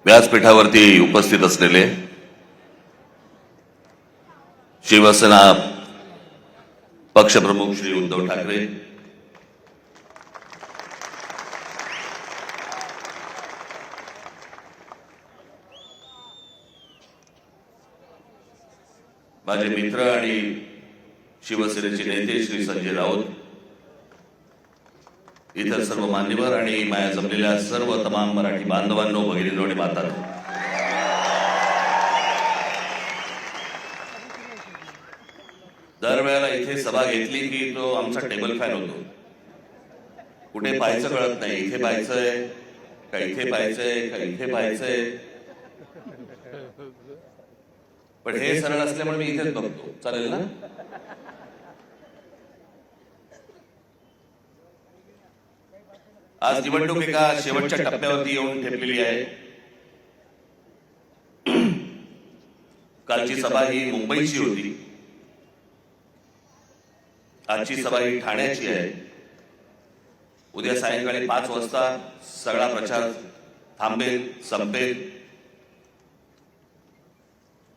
व्यासपीठावरती उपस्थित असलेले शिवसेना पक्षप्रमुख श्री उद्धव ठाकरे, माझे मित्र आणि शिवसेनेचे नेते श्री संजय राऊत, इतर सर्व मान्यवर आणि माया जमलेल्या सर्व तमाम मराठी बांधवांनो, भगिनींनो आणि मातांनो, दरवेळेला इथे सभा घेतली की तो आमचा टेबल फॅन होतो. कुठे पाहायचं कळत नाही, इथे पाहायचंय का इथे पाहायचंय का इथे पाहायचंय. पण हे सरळ असल्यामुळे मी इथेच बघतो. चालेल ना? आज निवडणूक एका शेवटच्या टप्प्यावरती येऊन ठेपलेली आहे. कालची सभा ही मुंबईची होती, आजची सभा ही ठाण्याची आहे. उद्या सायंकाळी 5 वाजता सगळा प्रचार थांबेल, संपेल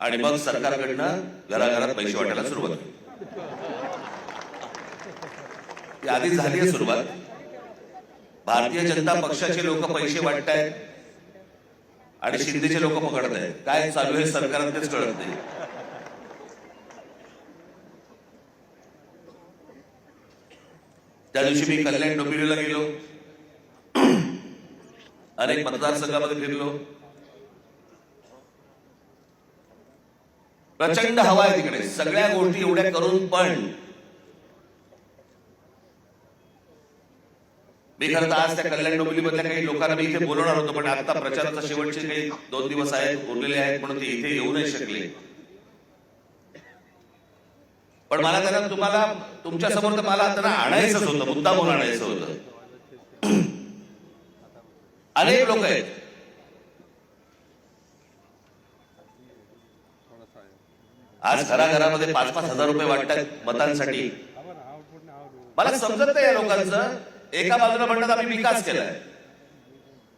आणि मग सरकारकडनं घराघरात पैसे वाटायला सुरुवात होईल. ती आधीच झाली आहे सुरुवात. भारतीय जनता पक्षाचे लोक पैसे वाटतायत आणि शिंदेचे लोक पकडत आहेत. काय चालू आहे सरकारात तेच कळत नाही. त्या दिवशी मी कल्याण डोंबिवलीला गेलो, अनेक मतदारसंघामध्ये फिरलो. प्रचंड हवा आहे तिकडे. सगळ्या गोष्टी एवढ्या करून पण मी खरं तर आज त्या कल्याण डोंबिवली मधल्या काही लोकांना मी इथे बोलवणार होतो, पण आता प्रचाराचा शेवटचे काही 2 दिवस आहेत, उरलेले आहेत, म्हणून ते इथे येऊ नाही शकले. पण मला त्यांना तुमच्या समोर तर मला त्यांना आणायचंच होतं, मुद्दामून आणायचं होतं. अनेक लोक आहेत. आज घराघरामध्ये 5-5 हजार रुपये वाटतात मतांसाठी. मला समजत नाही या लोकांचं. एका बाजूला म्हणतात आम्ही विकास केलाय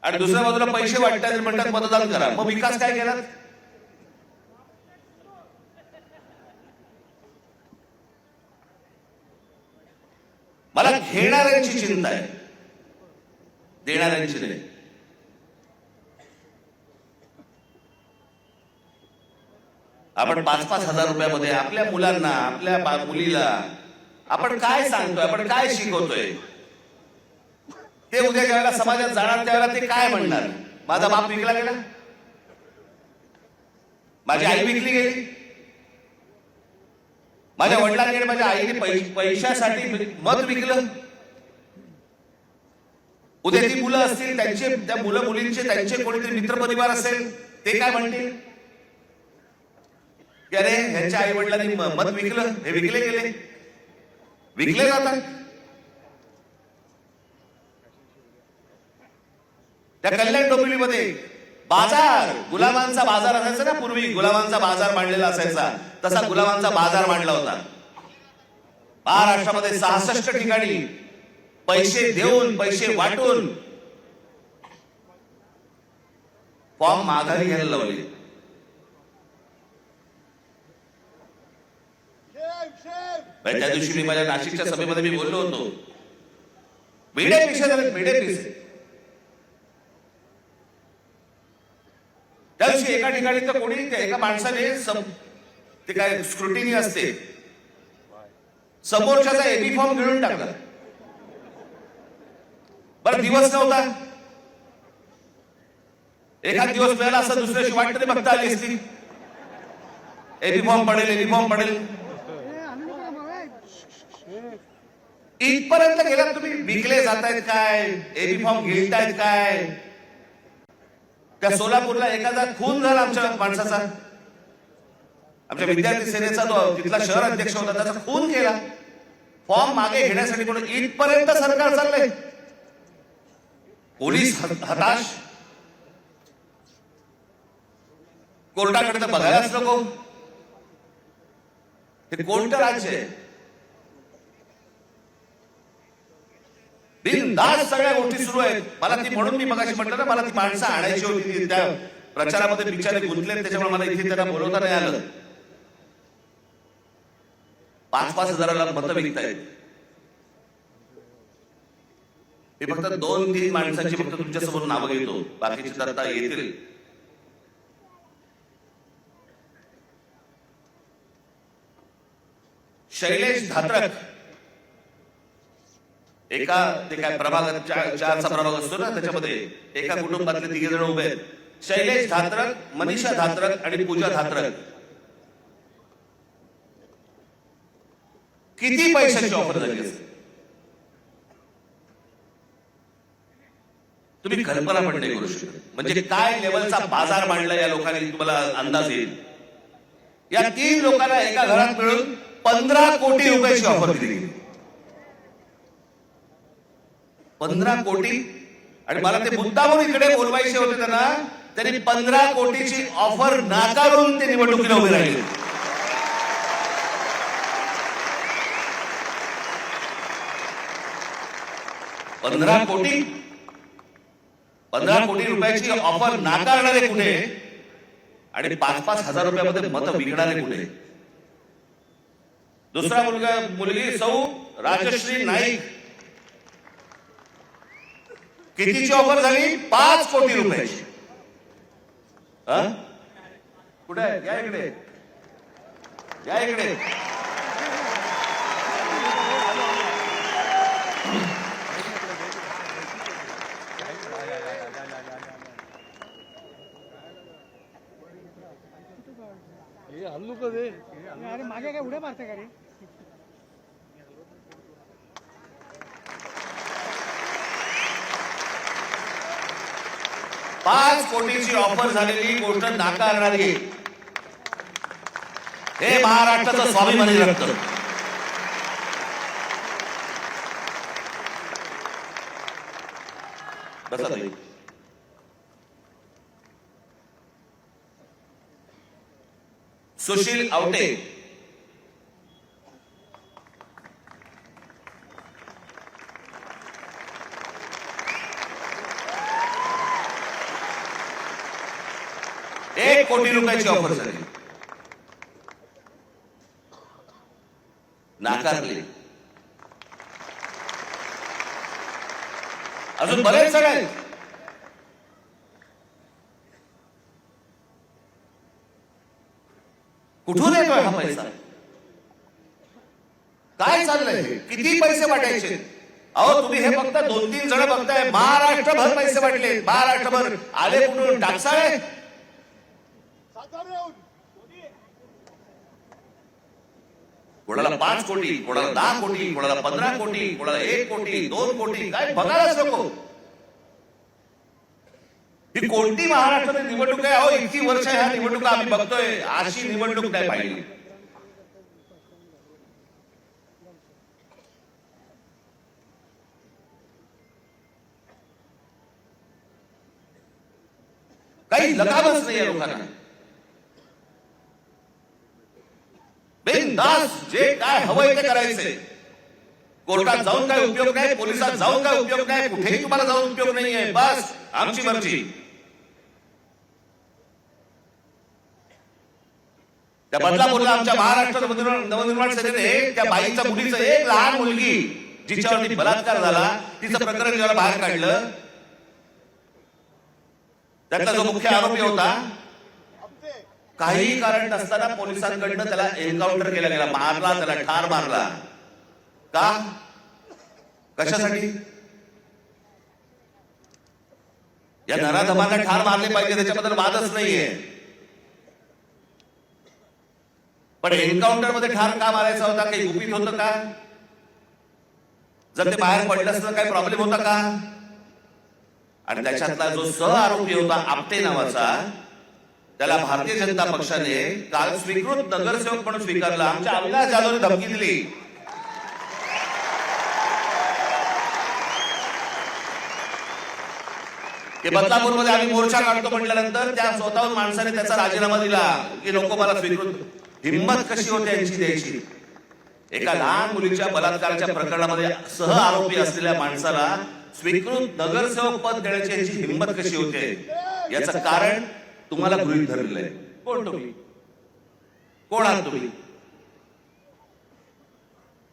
आणि दुसऱ्या बाजूला पैसे वाटतात, म्हणतात मतदान करा. मग विकास काय केला? मला घेणाऱ्यांची चिंता आहे, देणाऱ्यांची नाही. आपण 5-5 हजार रुपयामध्ये आपल्या मुलांना, आपल्या मुलीला आपण काय सांगतोय, आपण काय शिकवतोय? ते उद्या ज्यावेळेला समाजात जाणार त्यावेळेला ते काय म्हणणार? माझा बाप विकला गेला, माझी आई विकली गेली, माझ्या वडिलांकडे माझ्या आईने पैशासाठी मत विकलं. उद्या ती मुलं असतील, त्यांचे त्या मुलं मुलींचे त्यांचे कोणीतरी मित्रपरिवार असेल, ते काय म्हणतील की अरे ह्यांच्या आई वडिलांनी मत विकलं, हे विकले गेले, विकले जातात. त्या कल्याण डोंबिवलीमध्ये बाजार, गुलामांचा बाजार असायचा ना पूर्वी. गुलामांचा बाजार मांडलेला असायचा, तसा गुलामांचा बाजार मांडला होता. महाराष्ट्रामध्ये 66 ठिकाणी पैसे देऊन, पैसे वाटून फॉर्म माघारी घ्यायला लावले. त्या दिवशी मी माझ्या नाशिकच्या सभेमध्ये मी बोललो होतो, मिडे पीस. त्या दिवशी एका ठिकाणी तर कोणी एका माणसाने ते काय स्क्रुटिनी असते, समोरच्याचा एबी फॉर्म गिळून टाकला. बरं दिवस नव्हता, एखाद दिवस मिळाला असं दुसऱ्या दिवशी वाटत बघता आली असती, एबी फॉर्म पडेल, एबी फॉर्म पडेल. इथपर्यंत गेलात तुम्ही. विकले जातायत काय, एबी फॉर्म गिळतायत काय? त्या सोलापूरला एखादा खून झाला आमच्या माणसाचा, आमच्या विद्यार्थी सेनेचा तो तिथला शहर अध्यक्ष होता, त्याचा खून केला फॉर्म मागे घेण्यासाठी. म्हणून इथपर्यंत सरकार चाललंय. पोलीस हताश, कोर्टाकडे तर बघायलाच नको. हे कोणतं राज्य आहे? बिनधास्त सगळ्या गोष्टी सुरू आहेत. मला ती म्हणून मी मगाशी म्हटलं ना, मला ती माणसं आणायची होती, त्या प्रचारामध्ये बिचारे गुंतले, त्याच्यामुळे मला इथे त्यांना बोलवता नाही आलं. 5-5 हजाराला मतं विकतायत. मी फक्त 2-3 माणसांची फक्त तुमच्या समोर नावं घेतो, बाकीची आता येतील. शैलेश धात्रक, एका ते काय प्रभागात 4चा प्रभाग असतो ना, त्याच्यामध्ये एका कुटुंबातले 3 जण उभे आहेत. शैलेश धात्रक, मनीषा धात्रक आणि पूजा धात्रक. किती पैशाची ऑफर झाली असेल तुम्ही कल्पना पण नाही करू शकत. म्हणजे काय लेवलचा बाजार मांडला या लोकांनी, तुम्हाला अंदाज येईल. या 3 लोकांना एका घरात मिळून 15 कोटी रुपयाची ऑफर दिली. 15 कोटी. आणि मला ते मुद्दामून इकडे बोलवायचे होते त्यांना, त्यांनी 15 कोटीची ऑफर नाकारून ते निवडणुकीला उभे राहिले. पंधरा कोटी रुपयाची ऑफर नाकारणारे कुठे आणि 5-5 हजार रुपयामध्ये मत विकणारे कुठे. दुसरा मुलगी सौ राजश्री नाईक, कितीची ऑफर झाली? 5 कोटी रुपयाची. कुठे आहे? या इकडे, या इकडे. अरे मागे काय उड्या मारते का रे? 5 कोटीची ऑफर झालेली गोष्ट नाकारणारी हे महाराष्ट्राचं स्वाभिमानी रक्त. बसा ताई. सुशील आवटे, ₹1 कोटी रुपयाची ऑफर झाली, नाकारली. अजून बरेच जण आहेत. कुठून येतोय हा पैसा? काय चाललंय? किती पैसे वाटायचे? अहो तुम्ही हे फक्त 2-3 जण बघताय, महाराष्ट्रभर पैसे वाटले. महाराष्ट्रभर आले कुठून? टाकसाळे, कोणाला 5 कोटी, कोणाला 10 कोटी, कोणाला 15 कोटी, कोणाला 1 कोटी, 2 कोटी. काय बघायलाच नको. ही कोणती महाराष्ट्रात निवडणूक आहे? अहो इतकी वर्ष ह्या निवडणुका आम्ही बघतोय, अशी निवडणूक नाही पाहिली. काही लगामच नाही या लोकांना. बिनधास्त जे काय हवंय ते करायचंय. कोर्टात जाऊन काय उपयोग नाही, पोलिसात जाऊन काय उपयोग नाही, कुठेही तुम्हाला जाऊन उपयोग नाहीये. बस आमची मर्जी. त्या बदलापूरला आमच्या महाराष्ट्र नवनिर्माण सेनेने त्या बाईच्या मुलीचं, एक लहान मुलगी जिच्यावरती बलात्कार झाला, तिचं प्रकरण जेव्हा बाहेर काढलं, त्यातला जो मुख्य आरोपी होता, काही कारण नसताना पोलिसांकडनं त्याला एन्काउंटर केला गेला, मारला, त्याला ठार मारला. का? कशासाठी? या नराधमांना ठार मारले पाहिजे, त्याच्याबद्दल वादच नाहीये. पण एन्काउंटर मध्ये ठार का मारायचा होता? काही गुपित होतं का? जर ते बाहेर पडलं असतं काही प्रॉब्लेम होता का? आणि त्याच्यातला जो सह आरोपी होता आपटे नावाचा, त्याला भारतीय जनता पक्षाने काल स्वीकृत नगरसेवक म्हणून स्वीकारला. आमच्या अविनाश जाधवने धमकी दिली. की बदलापूरमध्ये आम्ही मोर्चा काढतो म्हटल्यानंतर त्या स्वतःहून माणसाने त्याचा राजीनामा दिला की नको मला स्वीकृत. हिंमत कशी होते यांची द्यायची? एका लहान मुलीच्या बलात्काराच्या प्रकरणामध्ये सह आरोपी असलेल्या माणसाला स्वीकृत नगरसेवक पद देण्याची यांची हिंमत कशी होते? याचं कारण तुम्हाला गृहीत धरलेलं आहे. कोण तुम्ही? कोण आहात तुम्ही?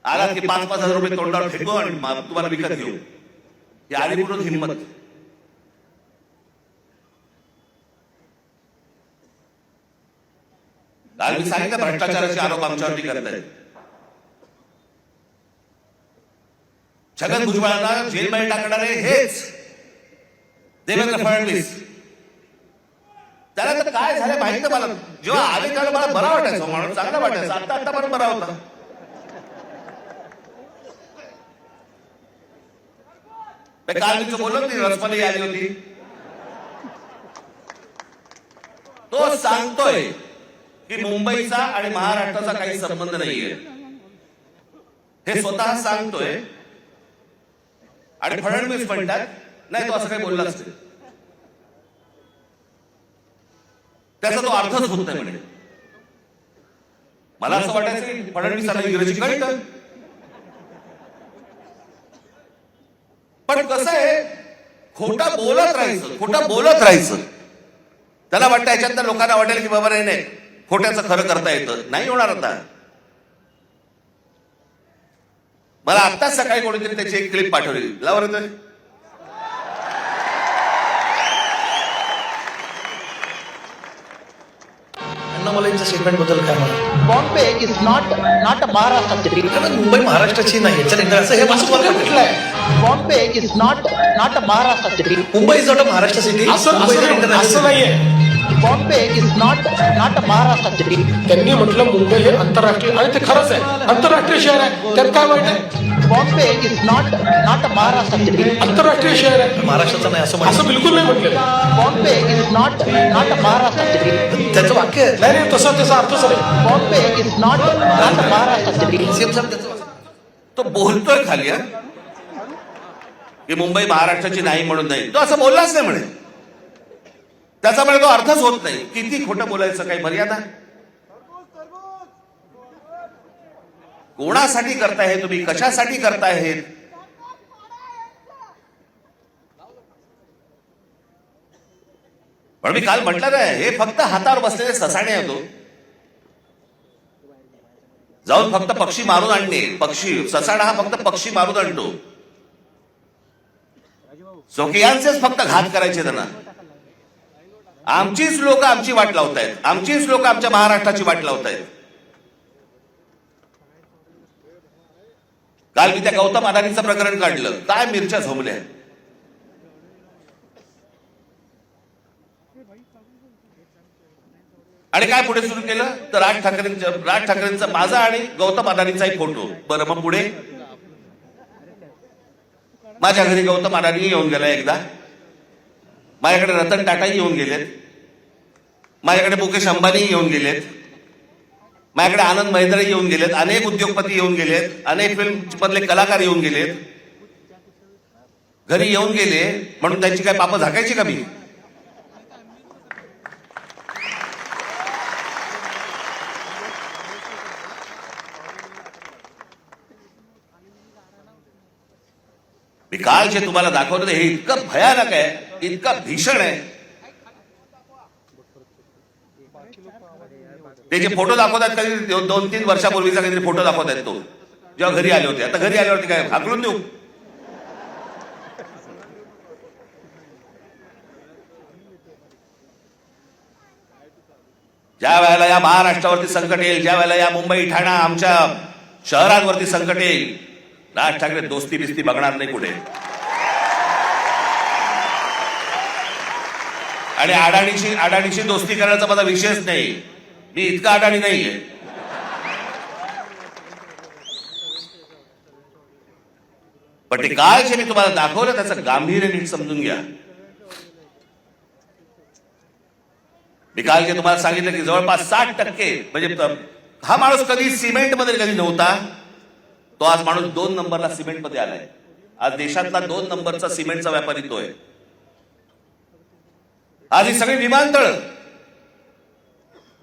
आलात की 5,000 रुपये तोंडावर फेकू आणि तुम्हाला विकत घेऊ. ही आलीपूर्ण हिंमत. काल मी सांगितलं भ्रष्टाचाराचे आरोप आमच्यावरती करतायत. छगन भुजबळांना जेलमध्ये टाकणारे हेच देवेंद्र फडणवीस. त्याला तर काय झालं माहित मला. जेव्हा आले त्याला मला बरा वाटायचा, माणूस चांगला वाटायचा. आता पण बरा होता. काल मी बोललो नाही, रसमलाई आली होती. तो सांगतोय की मुंबईचा आणि महाराष्ट्राचा काही संबंध नाहीये. हे स्वतः सांगतोय आणि फडणवीस म्हणतात नाही तो असं काही बोललाच नाही. त्याचा तो अर्थच होत नाही म्हणे. मला असं वाटायचं की फडणवीसाला इंग्रजी कळतं. पण कसं आहे, खोटं बोलत राहायचं, खोटं बोलत राहायचं. त्याला वाटतं याच्यात लोकांना वाटेल की बाबा नाही खोट्याचं खरं करता येतं. नाही होणार. आता मला आत्ताच सकाळी कोणीतरी त्याची एक क्लिप पाठवली. लावर अण्णामलाईंच्या स्टेटमेंट बद्दल काय म्हणा? Bombay is not a Maharashtra city. Mumbai महाराष्ट्राची नाही याच्यानंतर असं हे तुम्हाला म्हटलं आहे. Bombay is not a Maharashtra city. Mumbai is not a Maharashtra city. असं नाहीये. Bombay is not a Maharashtra city. त्यांनी म्हटलं मुंबई हे आंतरराष्ट्रीय, आणि ते खरंच आहे, आंतरराष्ट्रीय शहर आहे. त्यात काय वाईट आहे? Bombay is not a Maharashtra city. आंतरराष्ट्रीय शहर आहे, महाराष्ट्राचं नाही असं असं बिलकुल नाही म्हटलं. Bombay is not a Maharashtra city. त्याचं वाक्य आहे. नाही नाही, तसा त्याचा अर्थच नाही. Bombay is not a Maharashtra city. CM साहेब त्याचं तो बोलतोय खाली की मुंबई महाराष्ट्राची नाही म्हणून नाही. तो असं बोललाच नाही म्हणे. त्याच्यामुळे तो अर्थच होत नाही. किती खोटं बोलायचं, काही मर्यादा? कोणासाठी करताय हे तुम्ही? कशासाठी करताय हे? पण मी काल म्हटलं नाही, हे फक्त हातावर बसलेले ससाणे होतो. जाऊन फक्त पक्षी मारून आणणे. पक्षी ससाणा हा फक्त पक्षी मारून आणतो. स्वकीयांचेच फक्त घात करायचे त्यांना. आमचीच लोक आमची वाट लावतायत. आमचीच लोक आमच्या महाराष्ट्राची वाट लावतायत. काल मी त्या गौतम अदानीचं प्रकरण काढलं. काय मिरच्या झोमल्या. आणि काय पुढे सुरू केलं तर राज ठाकरेंचा माझा आणि गौतम अदानीचा एक फोटो. बरं, मग पुढे माझ्या घरी गौतम अदानी येऊन गेला एकदा. माझ्याकडे रतन टाटाही येऊन गेलेत. माझ्याकडे मुकेश अंबानी येऊन गेलेत. माझ्याकडे आनंद महिंद्रा येऊन गेलेत. अनेक उद्योगपती येऊन गेलेत. अनेक फिल्म मधले कलाकार येऊन गेलेत. घरी येऊन गेले म्हणून त्यांची काय पापं झाकायची का मी? मी काल जे तुम्हाला दाखवलं हे इतकं भयानक आहे, इतकं भीषण आहे. ते जे फोटो दाखवतात कधी 2-3 वर्षापूर्वीचा काहीतरी फोटो दाखवतात तो जेव्हा घरी आले होते. आता घरी आल्यावरती काय हाकलून देऊ? ज्या वेळेला या महाराष्ट्रावरती संकट येईल, ज्या वेळेला या मुंबई ठाणा आमच्या शहरांवरती संकट येईल, राज ठाकरे दोस्ती बिस्ती बघणार नाही कुठे. आणि अडाणीशी दोस्ती करण्याचा माझा विषयच नाही. मी इतका अडाणी नाहीये. पण ते काय जे मी तुम्हाला दाखवलं त्याचं गांभीर्य नीट समजून घ्या. मी काल जे तुम्हाला सांगितलं की जवळपास 60% म्हणजे हा माणूस कधी सिमेंटमध्ये कधी नव्हता. तो आज माणूस 2 नंबरला सिमेंटमध्ये आलाय. आज देशातला 2 नंबरचा सिमेंटचा व्यापारी तो आहे. आज ही सगळी विमानतळ.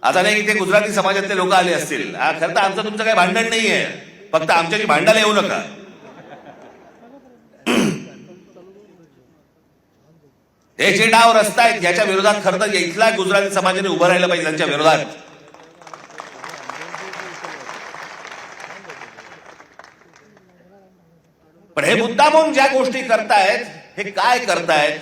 आता नाही इथे गुजराती समाजातले लोक आले असतील. खरं तर आमचं तुमचं काही भांडण नाहीये. फक्त आमच्याशी भांडायला येऊ नका. हे जे डाव रचतायत याच्या विरोधात खरं तर इथला गुजराती समाजाने उभं राहिलं पाहिजे त्यांच्या विरोधात. पण हे मुद्दामून ज्या गोष्टी करतायत हे काय करतायत,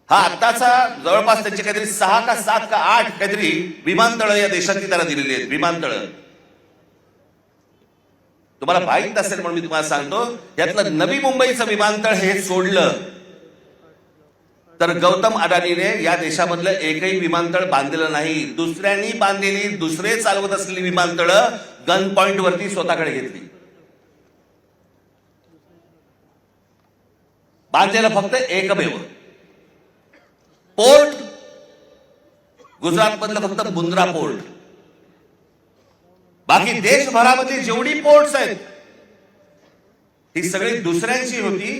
हा आत्ताचा जवळपास त्यांचे काहीतरी 6 का 7 का 8 काहीतरी विमानतळं या देशातली त्याला दिलेली आहेत. विमानतळं तुम्हाला माहित नसेल म्हणून मी तुम्हाला सांगतो, यातलं नवी मुंबईचं विमानतळ हे सोडलं तर गौतम अदानीने या देशामधलं एकही विमानतळ बांधलेलं नाही. दुसऱ्यांनी बांधलेली, दुसरे चालवत असलेली विमानतळं गन पॉइंट वरती स्वतःकडे घेतली. बांधलेलं फक्त एकमेव पोर्ट गुजरात मधलं फक्त मुंद्रा पोर्ट. बाकी देशभरामध्ये जेवढी पोर्ट्स आहेत ही सगळी दुसऱ्यांची होती.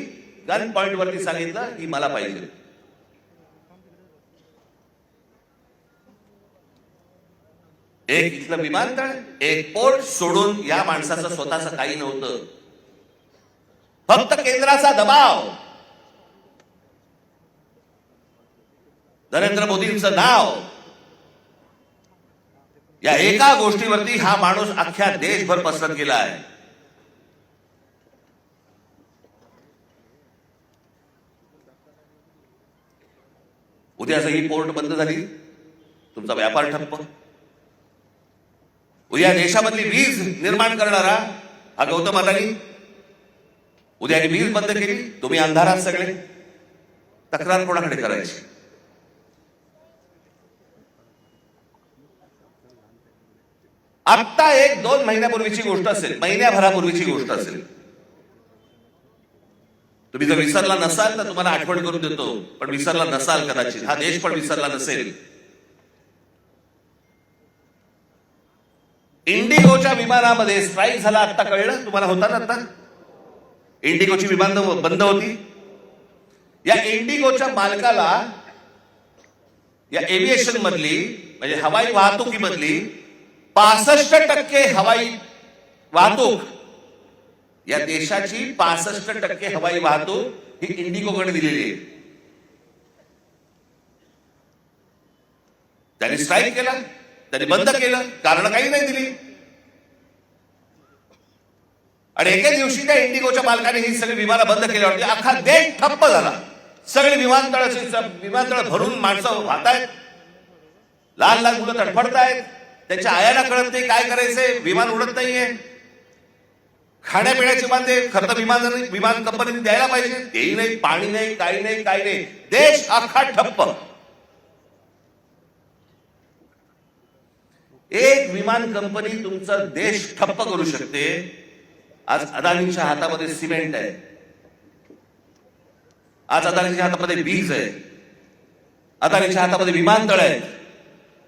गन पॉइंट वरती सांगितलं की मला पाहिजे. एक इथलं विमानतळ, एक पोर्ट सोडून या माणसाचं स्वतःचं काही नव्हतं. फक्त केंद्राचा दबाव, नरेंद्र मोदींचं नाव, या एका गोष्टीवरती हा माणूस अख्ख्या देशभर पसरत गेला आहे. उद्या जर ही पोर्ट बंद झाली, तुमचा व्यापार ठप्प. उद्या देशामधली वीज निर्माण करणारा हा गौतम अदानी, उद्या ही वीज बंद केली, तुम्ही अंधारात सगळे. तक्रार कोणाकडे करायची? आत्ता 1-2 महिन्यापूर्वीची गोष्ट असेल, महिन्याभरापूर्वीची गोष्ट असेल. तुम्ही जर विसरला नसाल तर तुम्हाला आठवण करून देतो, पण विसरला नसाल कदाचित, हा देश पण विसरला नसेल. इंडिगोच्या विमानामध्ये स्ट्राईक झाला, आता कळलं तुम्हाला? होता ना आता इंडिगोची विमान बंद होती. या इंडिगोच्या मालकाला या एव्हिएशन मधली म्हणजे हवाई वाहतुकीमधली 65% हवाई वाहतूक, या देशाची 65% हवाई वाहतूक ही इंडिगोकडे दिलेली आहे. त्यांनी स्ट्राईक केला, त्यांनी बंद केलं, कारण काही नाही दिली. आणि एका दिवशी त्या इंडिगोच्या मालकाने ही सगळी विमानं बंद केल्यावरती अख्खा देश ठप्प झाला. सगळी विमानतळ भरून माणसं वाहतायत, लहान लहान मुलं तडफडतायत, त्यांच्या आयाला कळत नाही काय करायचंय, विमान उडत नाहीये. खाण्यापिण्याचे बांधे खरं तर विमान कंपनीने द्यायला पाहिजे, तेही नाही, पाणी नाही, काही नाही, काही नाही. देश अख्खा ठप्प. एक विमान कंपनी तुमचा देश ठप्प करू शकते. आज अदानीच्या हातामध्ये सिमेंट आहे, आज अदानीच्या हातामध्ये वीज आहे, अदानीच्या हातामध्ये विमानतळ आहे,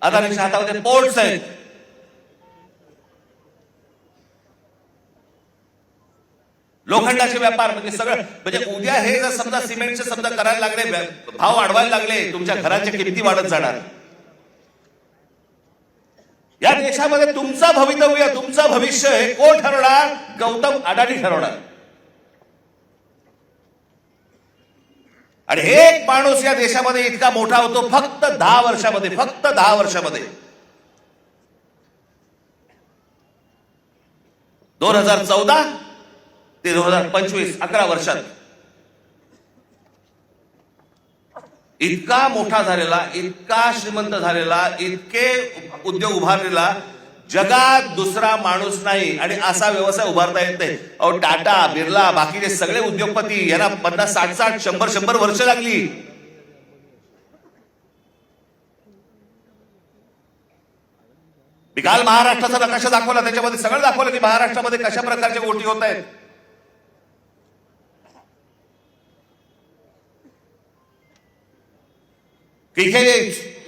अदानीच्या हातामध्ये पोर्ट्स आहेत. लोखंडाचे व्यापार म्हणजे सगळं. म्हणजे उद्या हे जर समजा सिमेंटचे समजा करायला लागले, भाव वाढवायला लागले, तुमच्या घराच्या किमती वाढत जाणार. या देशामध्ये तुमचं भवितव्य, तुमचं भविष्य हे कोण ठरवणार? गौतम अदानी ठरवणार. आणि एक माणूस या देशामध्ये इतका मोठा होतो फक्त 10 वर्षामध्ये, फक्त 10 वर्षामध्ये. 2014 ते 2025 11 वर्षात इतका मोठा झालेला, इतका श्रीमंत झालेला, इतके उद्योग उभारलेला जगात दुसरा माणूस नाही. आणि असा व्यवसाय उभारता येत नाही. अहो टाटा, बिर्ला, बाकीचे सगळे उद्योगपती यांना 50, 60, 100 वर्ष लागली. मी काल महाराष्ट्राचा नकाशा दाखवला, त्याच्यामध्ये सगळं दाखवलं की महाराष्ट्रामध्ये कशा प्रकारच्या गोष्टी होत आहेत. इथे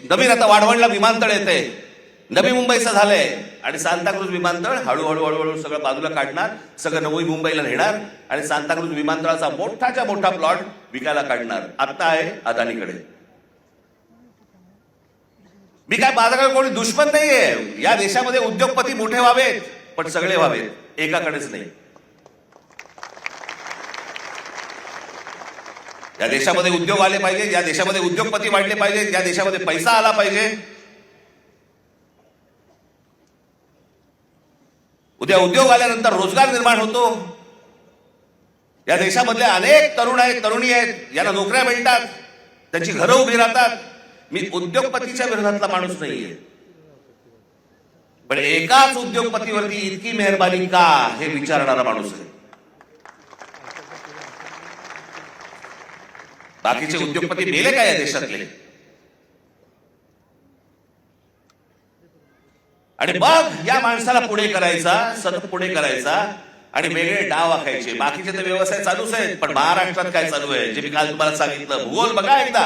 नवीन आता वाढवणला विमानतळ येते, नवी मुंबईचं झालंय. आणि सांताक्रूज विमानतळ हळूहळू हळूहळू सगळं बाजूला काढणार, सगळं नवी मुंबईला नेणार आणि सांताक्रूज विमानतळाचा मोठाच्या मोठा प्लॉट विकायला काढणार. आता आहे अदानीकडे. मी काय माझ्याकडे कोणी दुश्मन नाहीये. या देशामध्ये उद्योगपती मोठे व्हावेत, पण सगळे व्हावेत, एकाकडेच नाही. या देशामध्ये उद्योग आले पाहिजे, या देशामध्ये उद्योगपती वाढले पाहिजे, या देशामध्ये पैसा आला पाहिजे. उद्या उद्योग आल्यानंतर रोजगार निर्माण होतो. या देशामधले अनेक तरुण आहेत, तरुणी आहेत, यांना नोकऱ्या मिळतात, त्यांची घरं उभी राहतात. मी उद्योगपतीच्या विरोधातला माणूस नाहीये, पण एकाच उद्योगपतीवरती इतकी मेहरबानी का हे विचारणारा माणूस आहे. बाकीचे उद्योगपती मेले काय या देशातले? आणि मग या माणसाला पुढे करायचा, सतत पुढे करायचा आणि वेगळे डाव आखायचे. बाकीचे तर व्यवसाय चालूच आहेत, पण महाराष्ट्रात काय चालू आहे जे मी काल तुम्हाला सांगितलं. भूगोल बघा एकदा.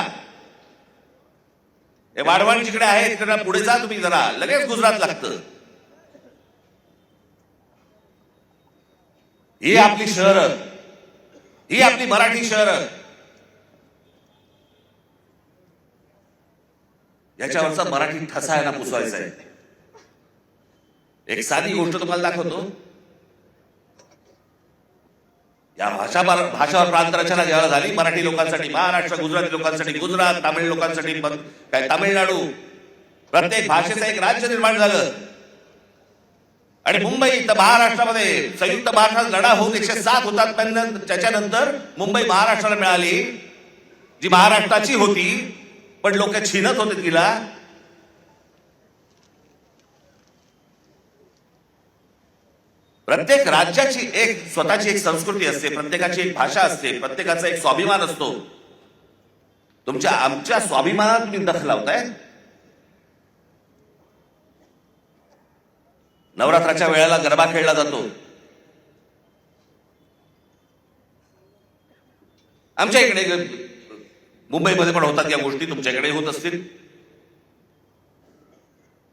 हे वाढवण जिकडे आहे तिकडे पुढे जा तुम्ही जरा, लगेच गुजरात लागतं. ही आपली शहरं, ही आपली मराठी शहरं, याच्यावरचा मराठी ठसा आहे ना पुसवायचा आहे. एक साधी गोष्ट तुम्हाला दाखवतो. या भाषावर प्रांत रचना जेव्हा झाली मराठी लोकांसाठी महाराष्ट्र, गुजराती लोकांसाठी गुजरात, तामिळ लोकांसाठी काय तामिळनाडू, प्रत्येक भाषेचं एक राज्य निर्माण झालं. आणि मुंबई तर महाराष्ट्रामध्ये संयुक्त महाराष्ट्रात लढा होऊन 107 होतात. त्याच्यानंतर मुंबई महाराष्ट्राला मिळाली, जी महाराष्ट्राची होती, पण लोक छीनत होते तिला. प्रत्येक राज्याची एक स्वतःची एक संस्कृती असते, प्रत्येकाची एक भाषा असते, प्रत्येकाचा एक स्वाभिमान असतो. आमच्या स्वाभिमानात तुम्ही दखल लावताय. नवरात्राच्या वेळेला गरबा खेळला जातो. आमच्या इकडे मुंबईमध्ये पण होतात या गोष्टी, तुमच्याकडे होत असतील.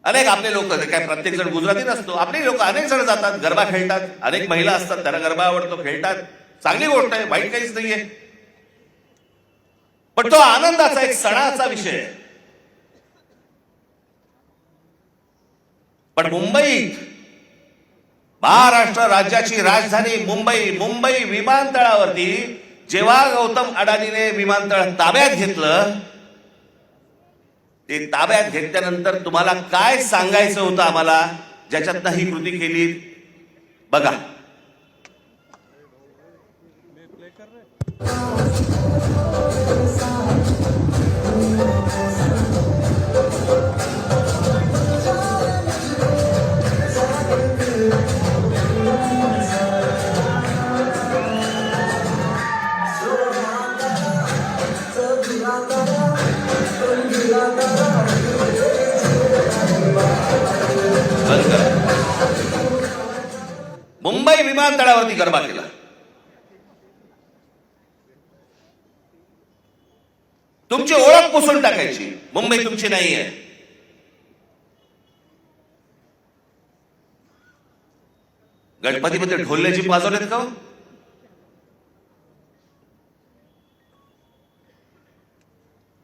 अनेक आपले लोक, काय प्रत्येक जण गुजराती नसतो, आपले लोक अनेक जण जातात, गरबा खेळतात. अनेक महिला असतात, त्यांना गरबा आवडतो, खेळतात. चांगली गोष्ट आहे, वाईट काहीच नाहीये. पण तो आनंदाचा एक सणाचा विषय आहे. पण मुंबईत, महाराष्ट्र राज्याची राजधानी मुंबई विमानतळावरती जेव्हा गौतम अडाणीने विमानतळ ताब्यात घेतलं, ते ताब्यात घेतल्यानंतर तुम्हाला काय सांगायचं होतं आम्हाला, ज्याच्यातनं ही कृती केली बघा. मुंबई विमानतळावरती गरबा केला. तुमची ओळख पुसून टाकायची. मुंबई तुमची नाही आहे. गणपतीमध्ये ढोलण्याची वाजवलेत का?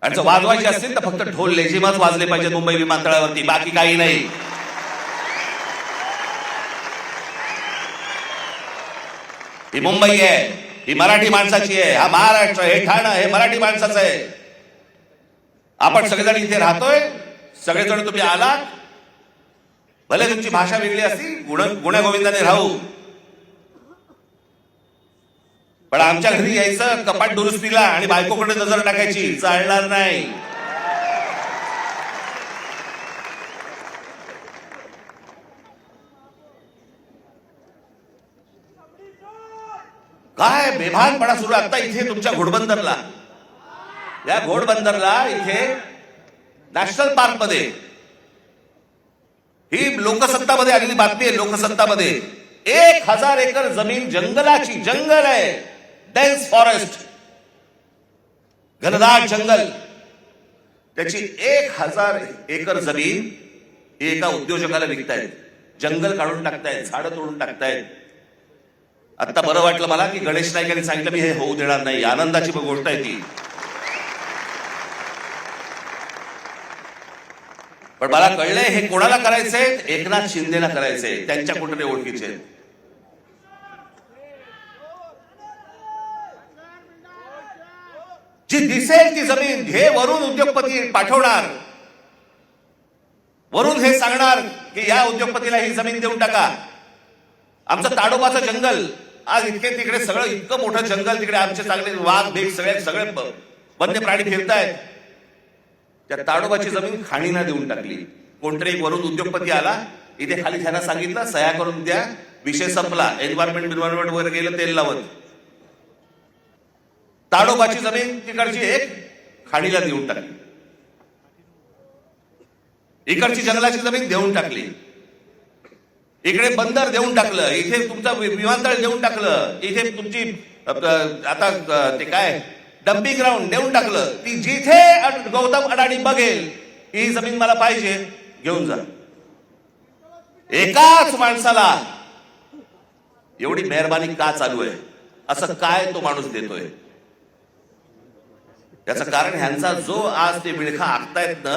आणि जर वाजवायचे असतील तर फक्त ढोल लेझिमच वाजले पाहिजेत मुंबई विमानतळावरती, बाकी काही नाही. ही मुंबई आहे, ही मराठी माणसाची आहे. हा महाराष्ट्र, हे ठाणं, हे मराठी माणसाचं आहे. आपण सगळेजण इथे राहतोय, सगळेजण तुम्ही आलात. भले तुमची भाषा वेगळी असती, गुण्यागोविंदाने राहू, पण आमच्या घरी यायचं कपाट दुरुस्तीला आणि बायकोकडे नजर टाकायची, चालणार नाही. काय बेभानपणा सुरू आहे आता इथे तुमच्या घोडबंदरला. या घोडबंदरला इथे नॅशनल पार्क मध्ये, ही लोकसत्तामध्ये आलेली बातमी आहे. लोकसत्तामध्ये 1000 एकर जमीन जंगलाची, जंगल आहे, डेन्स फॉरेस्ट, घनदाट जंगल, त्याची 1000 एकर जमीन ही एका उद्योजकाला विकतायत. जंगल काढून टाकतायत, झाडं तोडून टाकतायत. आता बरं वाटलं मला की गणेश नाईकांनी सांगितलं मी हे होऊ देणार नाही. आनंदाची गोष्ट आहे ती. पण मला कळलंय हे कोणाला करायचंय? एकनाथ शिंदेला करायचंय. त्यांच्या कुठे ओळखीचे. दिसेल ती जमीन हे वरून उद्योगपती पाठवणार, वरून हे सांगणार की या उद्योगपतीला ही जमीन देऊन टाका. आमचं ताडोबाचं जंगल आज इतके तिकडे सगळं इतकं मोठं जंगल, तिकडे आमचे चांगले वाघ भेग सगळे सगळे वन्य प्राणी फिरतायत. त्या ताडोबाची जमीन खाणींना देऊन टाकली. कोणतरी वरून उद्योगपती आला, इथे खाली त्यांना सांगितलं सह्या करून द्या, विषय संपला. एन्व्हायरमेंट वगैरे गेलं तेल लावत. ताडोबाची जमीन तिकडची एक खाणीला देऊन टाकली, इकडची जंगलाची जमीन देऊन टाकली, इकडे बंदर देऊन टाकलं, इथे तुमचं विमानतळ देऊन टाकलं, इथे तुमची आता ते काय डम्पिंग ग्राउंड देऊन टाकलं. ती जिथे गौतम अडाणी बघेल ही जमीन मला पाहिजे घेऊन जा. एकाच माणसाला एवढी मेहरबानी का चालू आहे? असं काय तो माणूस देतोय? याचं कारण ह्यांचा जो आज ते विळखा आखतायत ना,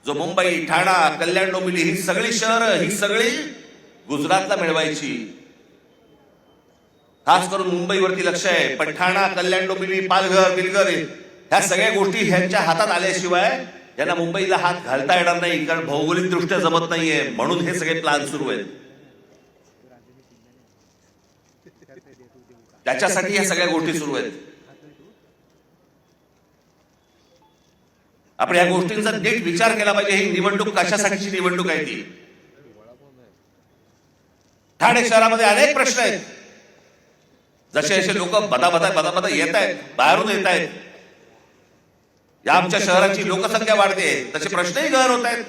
जो मुंबई, ठाणा, कल्याण, डोंबिवली ही सगळी शहरं ही सगळी गुजरातला मिळवायची. खास करून मुंबईवरती लक्ष आहे, पण ठाणा, कल्याण, डोंबिवली, पालघर, बिलघर ह्या सगळ्या गोष्टी ह्यांच्या हातात आल्याशिवाय यांना मुंबईला हात घालता येणार नाही, कारण भौगोलिक दृष्ट्या जमत नाहीये. म्हणून हे सगळे प्लान सुरू आहेत. त्याच्यासाठी ह्या सगळ्या गोष्टी सुरू आहेत. आपण या गोष्टींचा नीट विचार केला पाहिजे. ही निवडणूक कशासाठीची निवडणूक आहे ती? ठाणे शहरामध्ये अनेक प्रश्न आहेत. जसे असे लोक बदा येत आहेत, बाहेरून येत आहेत. या आमच्या शहराची लोकसंख्या वाढते, तसे प्रश्नही गहन होत आहेत.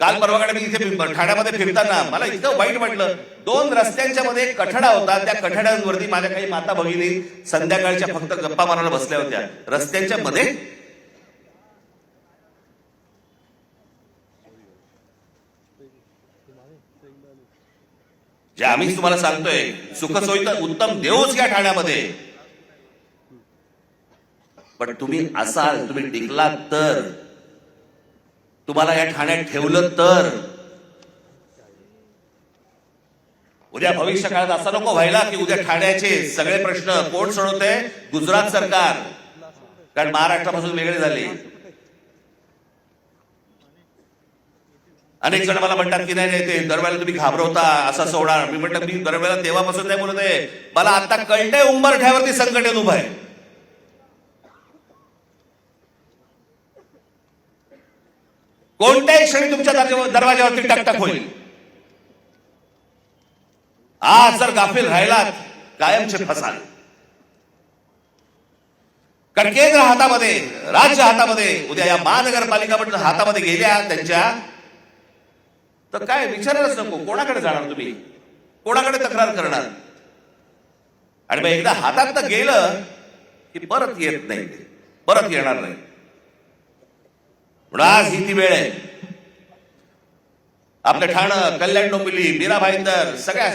काल परवाकडे मी इथे ठाण्यामध्ये फिरताना मला इतकं वाईट वाटलं. 2 रस्त्यांच्या मध्ये कठडा होता. त्या कठड्यांवरती माझ्या काही माता भगिनी संध्याकाळच्या फक्त गप्पा मारायला बसल्या होत्या रस्त्यांच्या मध्ये. जे आम्ही तुम्हाला सांगतोय, सुखसोयी तर उत्तम देऊच घ्या ठाण्यामध्ये, पण तुम्ही असाल, तुम्ही टिकलात तर, तुम्हाला या ठाण्यात ठेवलं तर उद्या भविष्य काळात असं नको व्हायला की उद्या ठाण्याचे सगळे प्रश्न कोण सोडवतंय? गुजरात सरकार. कारण महाराष्ट्रापासून वेगळे झाले. अनेक जण मला म्हणतात की नाही ते दरवेळेला तुम्ही घाबरवता, असं सोडणार. मी म्हटलं मी दरवेळेला तेव्हापासून नाही बोलत आहे, मला आता कळतंय उंबरठ्यावरती संकट येऊन उभं आहे. कोणत्याही क्षणी तुमच्या दरवाज्यावरती टकटक होईल. आज जर गाफील राहिलात कायमचे फसाल. कारण केंद्र हातामध्ये, राज्य हातामध्ये, उद्या या महानगरपालिका पण हातामध्ये गेल्या त्यांच्या, तर काय विचारायलाच नको. कोणाकडे जाणार तुम्ही? कोणाकडे तक्रार करणार? आणि मग एकदा हातात गेलं की परत येत नाही, परत येणार नाही. आज ही ती वेळ आहे. आपलं ठाणं, कल्याण, डोंबिवली, मीरा भाईंदर सगळ्या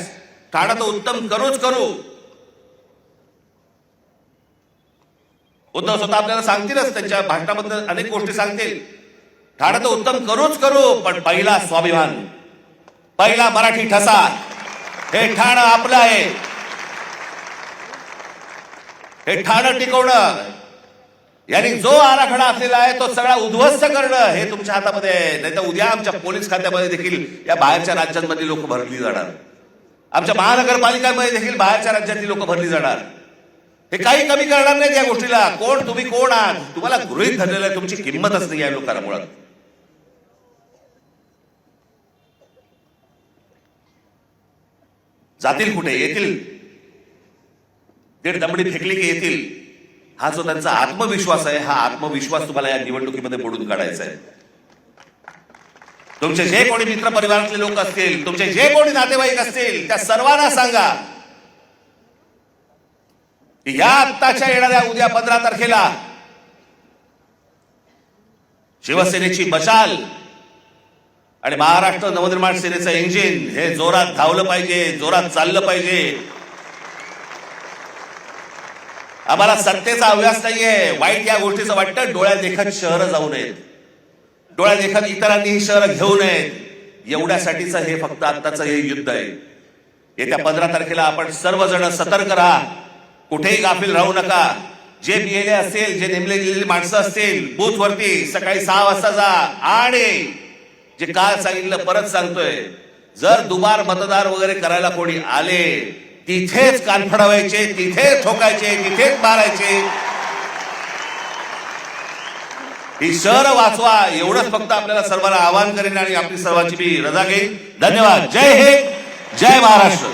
ठाणं तर उत्तम करूच करू. उद्धव स्वतः आपल्याला सांगतीलच, त्यांच्या भाषणाबद्दल अनेक गोष्टी सांगतील. ठाणं तर उत्तम करूच करू, पण पहिला स्वाभिमान, पहिला मराठी ठसा, हे ठाणं आपलं आहे. हे ठाणं टिकवणं, यांनी जो आराखडा असलेला आहे तो सगळा उद्ध्वस्त करणं हे तुमच्या हातामध्ये आहे. नाही तर उद्या आमच्या पोलीस खात्यामध्ये देखील या बाहेरच्या राज्यांमधली लोक भरली जाणार. आमच्या महानगरपालिकांमध्ये देखील बाहेरच्या राज्यातली लोक भरली जाणार. हे काही कमी करणार नाहीत या गोष्टीला. कोण तुम्ही, कोण आहात? तुम्हाला गृहीत धरलेलं आहे, तुमची किंमतच नाही या लोकांना मुळात. जातील कुठे? येतील. 1.5 दमडी फेकली की येतील. हा जो त्यांचा आत्मविश्वास आहे, हा आत्मविश्वास तुम्हाला या निवडणुकीमध्ये मोडून काढायचा आहे. तुमचे जे कोणी मित्र परिवारातले लोक असतील, तुमचे जे कोणी नातेवाईक असतील, त्या सर्वांना सांगा की या आत्ताच्या येणाऱ्या उद्या 15 तारखेला शिवसेनेची मशाल आणि महाराष्ट्र नवनिर्माण सेनेचं इंजिन हे जोरात धावलं पाहिजे, जोरात चाललं पाहिजे. आम्हाला सत्तेचा अभ्यास नाहीये. वाईट या गोष्टीचं वाटतं. डोळ्यात देखत शहरं जाऊ नयेत, डोळ्यात देखत इतरांनी ही शहरं घेऊ नयेत, एवढ्यासाठीच हे फक्त आत्ताचं हे युद्ध आहे. येत्या 15 तारखेला आपण सर्वजण सतर्क राहा, कुठेही गाफील राहू नका. जे BLA असेल, जे नेमले गेलेली माणसं असतील बूथवरती सकाळी 6 वाजता जा. आणि जे काल सांगितलं परत सांगतोय, जर दुबार मतदार वगैरे करायला कोणी आले तिथेच कान फडवायचे, तिथेच ठोकायचे, तिथेच मारायचे. ही शहर वाचवा एवढंच फक्त आपल्याला सर्वांना आवाहन करेन आणि आपली सर्वांची मी रजा घेईन. धन्यवाद. जय हिंद, जय महाराष्ट्र.